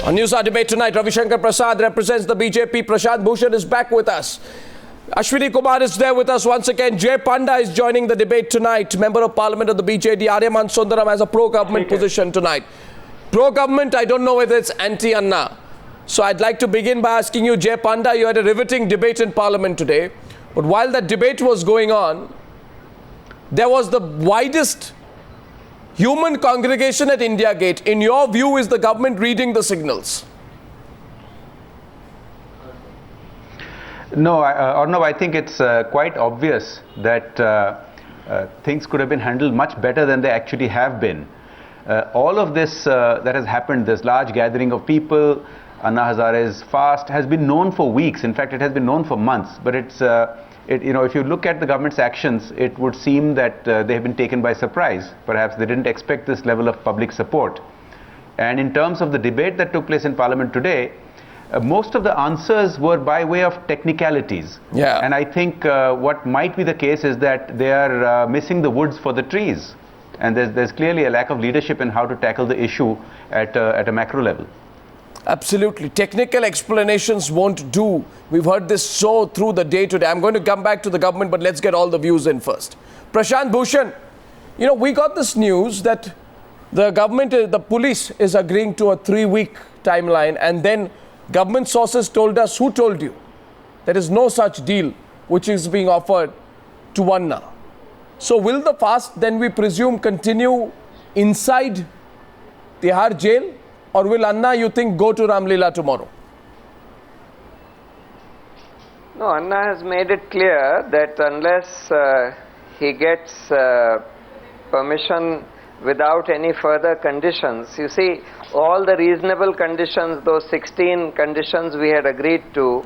On News Hour debate tonight, Ravi Shankar Prasad represents the BJP. Prashant Bhushan is back with us. Ashwini Kumar is there with us once again. Jay Panda is joining the debate tonight. Member of Parliament of the BJD. Aryaman Sundaram has a pro-government position tonight. Pro-government, I don't know whether it's anti-Anna. So I'd like to begin by asking you, Jay Panda, you had a riveting debate in Parliament today. But while that debate was going on, there was the widest human congregation at India Gate. In your view, is the government reading the signals? No, Arnav, I think it's quite obvious that things could have been handled much better than they actually have been. All of this that has happened, this large gathering of people, Anna Hazare's fast, has been known for weeks. In fact, it has been known for months. But it's, if you look at the government's actions, it would seem that they have been taken by surprise. Perhaps they didn't expect this level of public support. And in terms of the debate that took place in Parliament today, most of the answers were by way of technicalities. Yeah. And I think what might be the case is that they are missing the woods for the trees. And there's clearly a lack of leadership in how to tackle the issue at a macro level. Absolutely. Technical explanations won't do. We've heard this so through the day today. I'm going to come back to the government, but let's get all the views in first. Prashant Bhushan, we got this news that the government, the police is agreeing to a 3-week timeline, and then government sources told us, who told you? There is no such deal which is being offered to Anna. So will the fast then, we presume, continue inside Tihar jail? Or will Anna, you think, go to Ramlila tomorrow? No, Anna has made it clear that unless he gets permission without any further conditions, you see, all the reasonable conditions, those 16 conditions we had agreed to,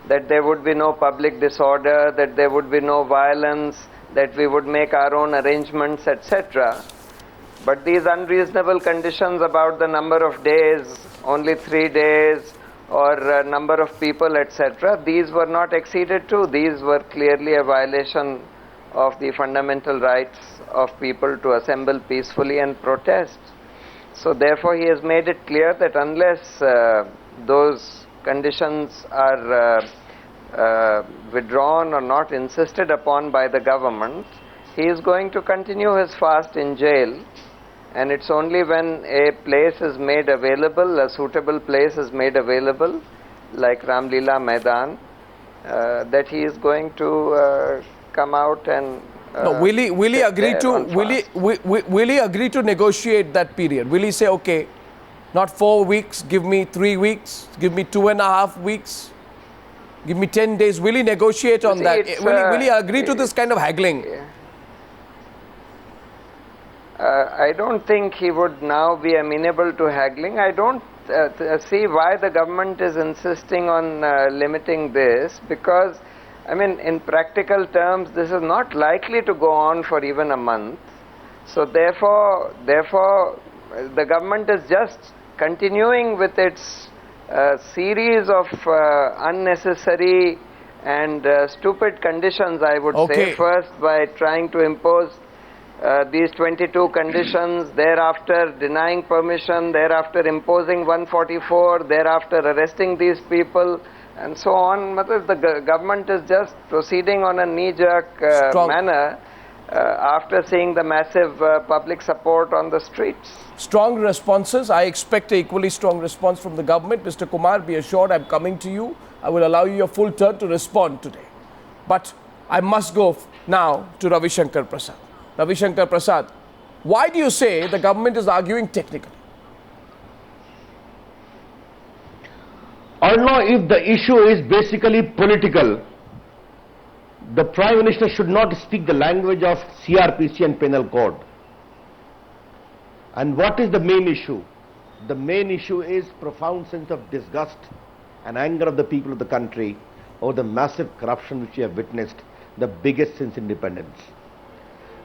that there would be no public disorder, that there would be no violence, that we would make our own arrangements, etc. But these unreasonable conditions about the number of days, only 3 days, or number of people, etc., these were not acceded to. These were clearly a violation of the fundamental rights of people to assemble peacefully and protest. So therefore he has made it clear that unless those conditions are withdrawn or not insisted upon by the government, he is going to continue his fast in jail. And it's only when a place is made available, a suitable place is made available, like Ramlila Maidan, that he is going to come out and no, will he agree to will he agree to negotiate that period? Will he say, okay, not 4 weeks, give me 3 weeks, give me 2.5 weeks, give me 10 days? Will he negotiate on that? Will he agree to this kind of haggling? Yeah. I don't think he would now be amenable to haggling. I don't see why the government is insisting on limiting this, because, I mean, in practical terms, this is not likely to go on for even a month. So therefore, the government is just continuing with its series of unnecessary and stupid conditions, I would say. First, by trying to impose these 22 conditions, thereafter denying permission, thereafter imposing 144, thereafter arresting these people, and so on. The government is just proceeding on a knee-jerk manner after seeing the massive public support on the streets. Strong responses. I expect an equally strong response from the government. Mr. Kumar, be assured I'm coming to you. I will allow you your full turn to respond today. But I must go now to Ravi Shankar Prasad. Ravi Shankar Prasad, why do you say the government is arguing technically? Or no, if the issue is basically political, the Prime Minister should not speak the language of CRPC and Penal Code. And what is the main issue? The main issue is profound sense of disgust and anger of the people of the country over the massive corruption which we have witnessed, the biggest since independence.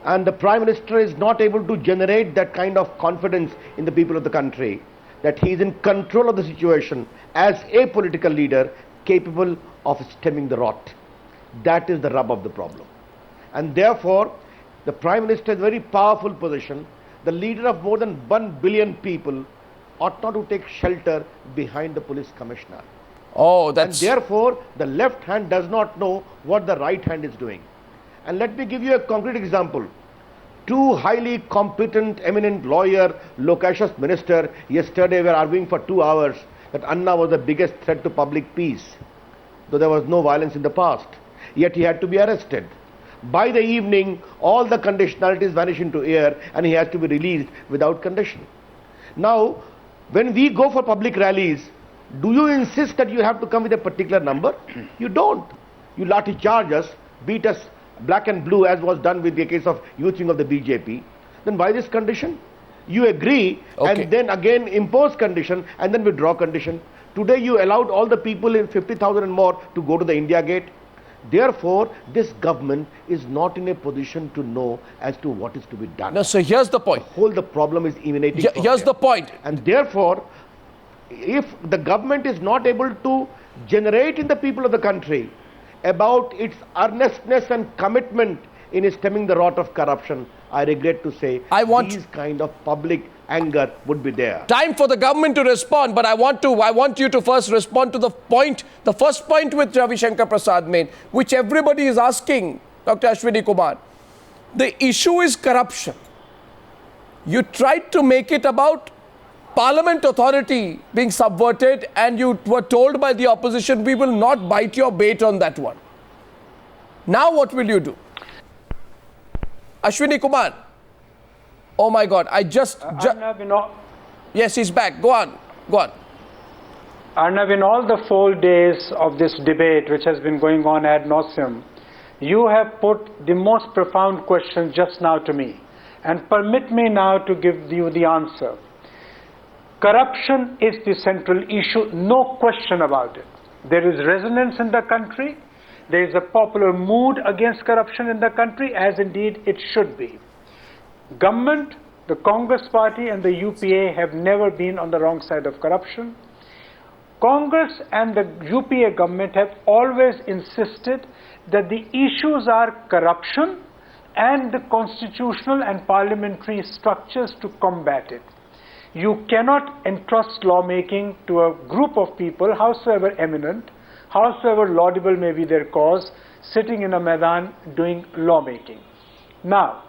And the Prime Minister is not able to generate that kind of confidence in the people of the country that he is in control of the situation as a political leader capable of stemming the rot. That is the rub of the problem. And therefore, the Prime Minister is a very powerful position, the leader of more than 1 billion people ought not to take shelter behind the police commissioner. Oh, And that's... therefore, the left hand does not know what the right hand is doing. And let me give you a concrete example. Two highly competent, eminent lawyer, loquacious minister, yesterday were arguing for 2 hours that Anna was the biggest threat to public peace, though there was no violence in the past. Yet he had to be arrested. By the evening, all the conditionalities vanish into air and he has to be released without condition. Now, when we go for public rallies, do you insist that you have to come with a particular number? You don't. You lathi charge us, beat us black and blue as was done with the case of youth wing of the BJP. Then why this condition? You agree and then again impose condition and then withdraw condition. Today you allowed all the people in 50,000 and more to go to the India Gate. Therefore, this government is not in a position to know as to what is to be done. No, so here's the point. The problem is emanating from here's there. the point. And therefore, if the government is not able to generate in the people of the country about its earnestness and commitment in stemming the rot of corruption, I regret to say these kind of public anger would be there. Time for the government to respond, but I want you to first respond to the first point which Ravi Shankar Prasad made, which everybody is asking, Dr. Ashwini Kumar. The issue is corruption. You tried to make it about Parliament authority being subverted, and you were told by the opposition, we will not bite your bait on that one. Now what will you do? Ashwini Kumar. Oh my God, Arnab, yes, he's back. Go on. Arnab, in all the 4 days of this debate which has been going on ad nauseum, you have put the most profound question just now to me. And permit me now to give you the answer. Corruption is the central issue, no question about it. There is resonance in the country. There is a popular mood against corruption in the country, as indeed it should be. Government, the Congress party and the UPA have never been on the wrong side of corruption. Congress and the UPA government have always insisted that the issues are corruption and the constitutional and parliamentary structures to combat it. You cannot entrust lawmaking to a group of people, howsoever eminent, howsoever laudable may be their cause, sitting in a Maidan doing lawmaking. Now,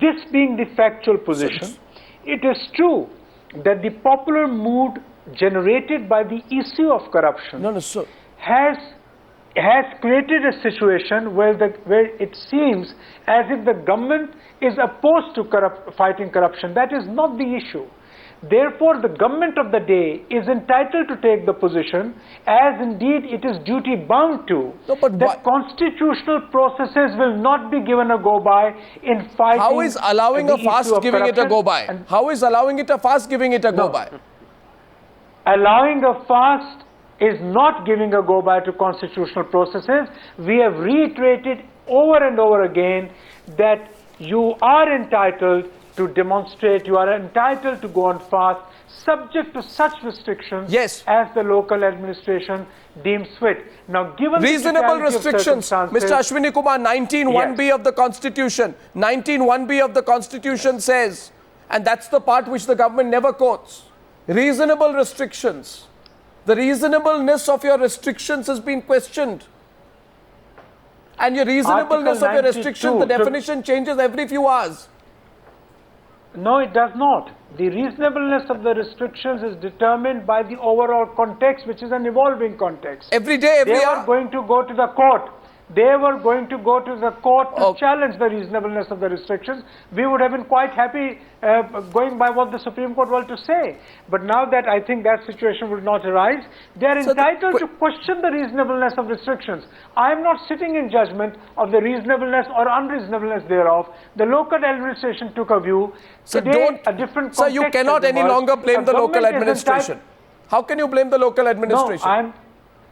this being the factual position, it is true that the popular mood generated by the issue of corruption has created a situation where it seems as if the government is opposed to fighting corruption. That is not the issue. Therefore, the government of the day is entitled to take the position, as indeed it is duty bound to, that constitutional processes will not be given a go-by in fighting. How is allowing a fast giving it a go-by? How is allowing it a fast giving it a go-by? Allowing a fast is not giving a go-by to constitutional processes. We have reiterated over and over again that you are entitled to demonstrate, you are entitled to go on fast, subject to such restrictions as the local administration deems fit. Now, given reasonable restrictions, Mr. Ashwini Kumar, 19(1)(b) of the Constitution, 19(1)(b) of the Constitution says, and that's the part which the government never quotes, reasonable restrictions. The reasonableness of your restrictions has been questioned. And your reasonableness of your restrictions, the definition changes every few hours. No, it does not. The reasonableness of the restrictions is determined by the overall context, which is an evolving context. Every day, every hour. They were going to go to the court. They were going to go to the court to challenge the reasonableness of the restrictions. We would have been quite happy going by what the Supreme Court were to say. But now that I think that situation will not arise, they are entitled to question the reasonableness of restrictions. I am not sitting in judgment of the reasonableness or unreasonableness thereof. The local administration took a view. Today, a different context. So you cannot any longer blame the local administration. How can you blame the local administration?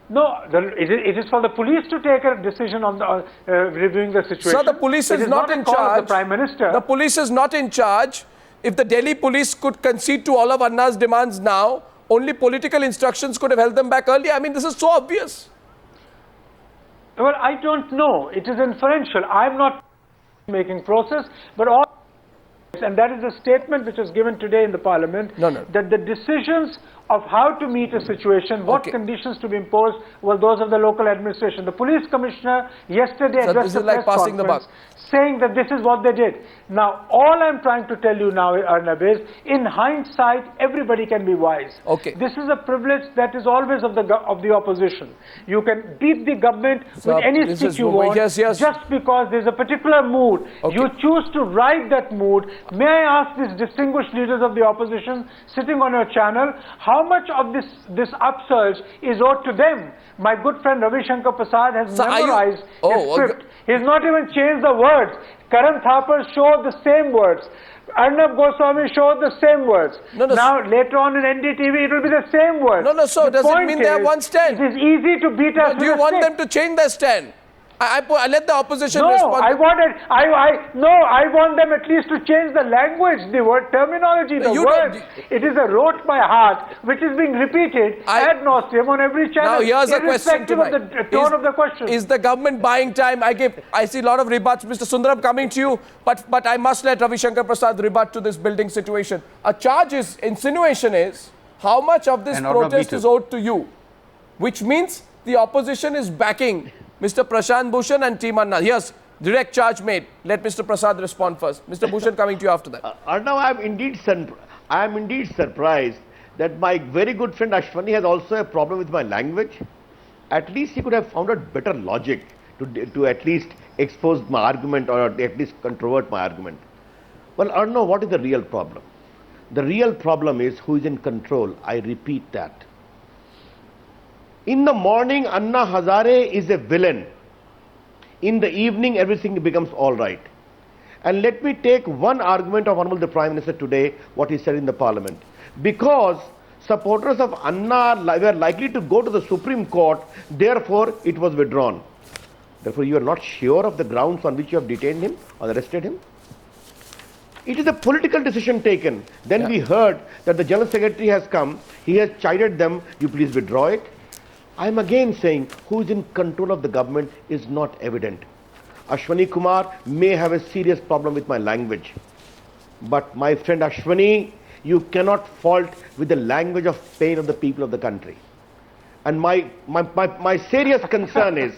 No, it is for the police to take a decision on reviewing the situation. So the police is not in charge. The Prime Minister. The police is not in charge. If the Delhi police could concede to all of Anna's demands now, only political instructions could have held them back earlier. I mean, this is so obvious. Well, I don't know. It is inferential. I'm not making process, but all And that is a statement which was given today in the parliament, that the decisions of how to meet a situation, what conditions to be imposed, were those of the local administration. The police commissioner yesterday addressed a press conference saying that this is what they did. Now, all I'm trying to tell you now, Arnab, is in hindsight, everybody can be wise. This is a privilege that is always of the opposition. You can beat the government with any stick you want, just because there's a particular mood. You choose to ride that mood. May I ask these distinguished leaders of the opposition sitting on your channel, how much of this upsurge is owed to them? My good friend Ravi Shankar Prasad has memorized his script. He's not even changed the words. Karan Thapar showed the same words. Arnab Goswami showed the same words. Now, later on in NDTV, it will be the same words. So does it mean they have one stand? It is easy to beat us. Do you want them to change their stand? I let the opposition respond. I want them at least to change the language, the word terminology, the words. It is a rote by heart, which is being repeated ad nauseum on every channel. Now here's a question tonight. Of the tone of the question. Is the government buying time? I see a lot of rebuts. Mr. Sundaram, coming to you, but I must let Ravi Shankar Prasad rebut to this building situation. A charge is, insinuation is, how much of this protest is owed to you? Which means the opposition is backing Mr. Prashant Bhushan and Team Anna. Yes, direct charge made. Let Mr. Prasad respond first. Mr. Bhushan, coming to you after that. Arnav, I am indeed surprised that my very good friend Ashwani has also a problem with my language. At least he could have found a better logic to at least expose my argument, or at least controvert my argument. Well, Arnav, what is the real problem? The real problem is who is in control. I repeat that. In the morning, Anna Hazare is a villain. In the evening, everything becomes all right. And let me take one argument of Honorable the Prime Minister today, what he said in the Parliament. Because supporters of Anna were likely to go to the Supreme Court, therefore it was withdrawn. Therefore, you are not sure of the grounds on which you have detained him or arrested him? It is a political decision taken. Then we heard that the General Secretary has come, he has chided them, you please withdraw it. I am again saying who is in control of the government is not evident. Ashwani Kumar may have a serious problem with my language. But my friend Ashwani, you cannot fault with the language of pain of the people of the country. And my serious concern is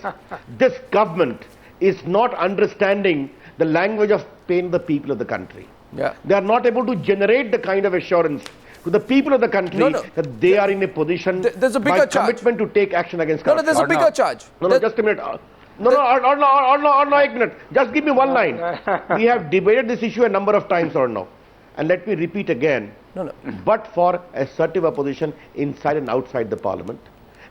this government is not understanding the language of pain of the people of the country. They are not able to generate the kind of assurance to the people of the country that they are in a position there's a bigger commitment to take action against corruption. There's a bigger charge. Just a minute. A minute. Just give me one line. We have debated this issue a number of times or no. And let me repeat again. But for assertive opposition inside and outside the Parliament,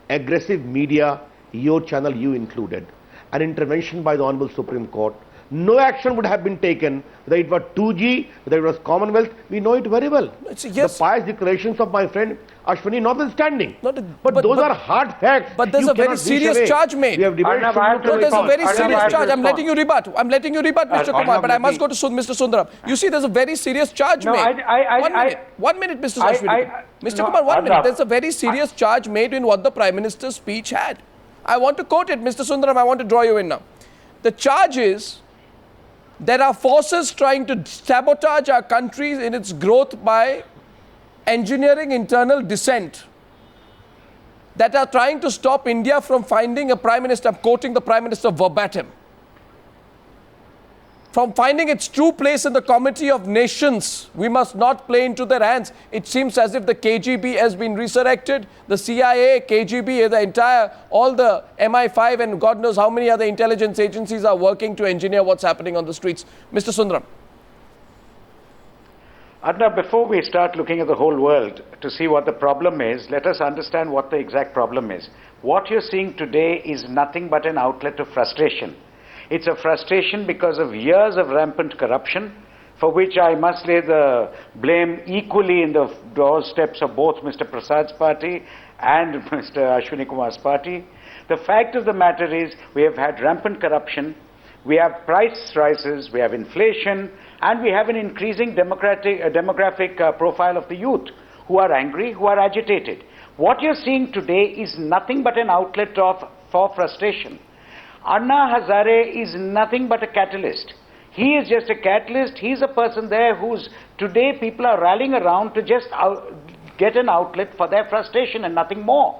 aggressive media, your channel, you included, an intervention by the Honorable Supreme Court, no action would have been taken, whether it was 2G, whether it was Commonwealth, we know it very well. The pious declarations of my friend Ashwani notwithstanding. But those are hard facts. But there's a very serious charge made. We have debated there's a very serious charge. I'm letting you rebut, Mr. Kumar, but I must go to Mr. Sundaram. You see, there's a very serious charge made. 1 minute, Mr. Ashwani. Mr. Kumar, 1 minute. There's a very serious charge made in what the Prime Minister's speech had. I want to quote it, Mr. Sundaram, I want to draw you in now. The charge is, there are forces trying to sabotage our country in its growth by engineering internal dissent that are trying to stop India from finding a Prime Minister, I'm quoting the Prime Minister verbatim, from finding its true place in the comity of nations. We must not play into their hands. It seems as if the KGB has been resurrected, the CIA, KGB, the entire, all the MI5 and God knows how many other intelligence agencies are working to engineer what's happening on the streets. Mr. Sundaram. Adna, before we start looking at the whole world to see what the problem is, let us understand what the exact problem is. What you're seeing today is nothing but an outlet of frustration. It's a frustration because of years of rampant corruption, for which I must lay the blame equally in the doorsteps of both Mr. Prasad's party and Mr. Ashwani Kumar's party. The fact of the matter is we have had rampant corruption, we have price rises, we have inflation, and we have an increasing demographic profile of the youth who are angry, who are agitated. What you're seeing today is nothing but an outlet for frustration. Anna Hazare is nothing but a catalyst. He is just a catalyst. He's a person there who's today people are rallying around to just get an outlet for their frustration and nothing more.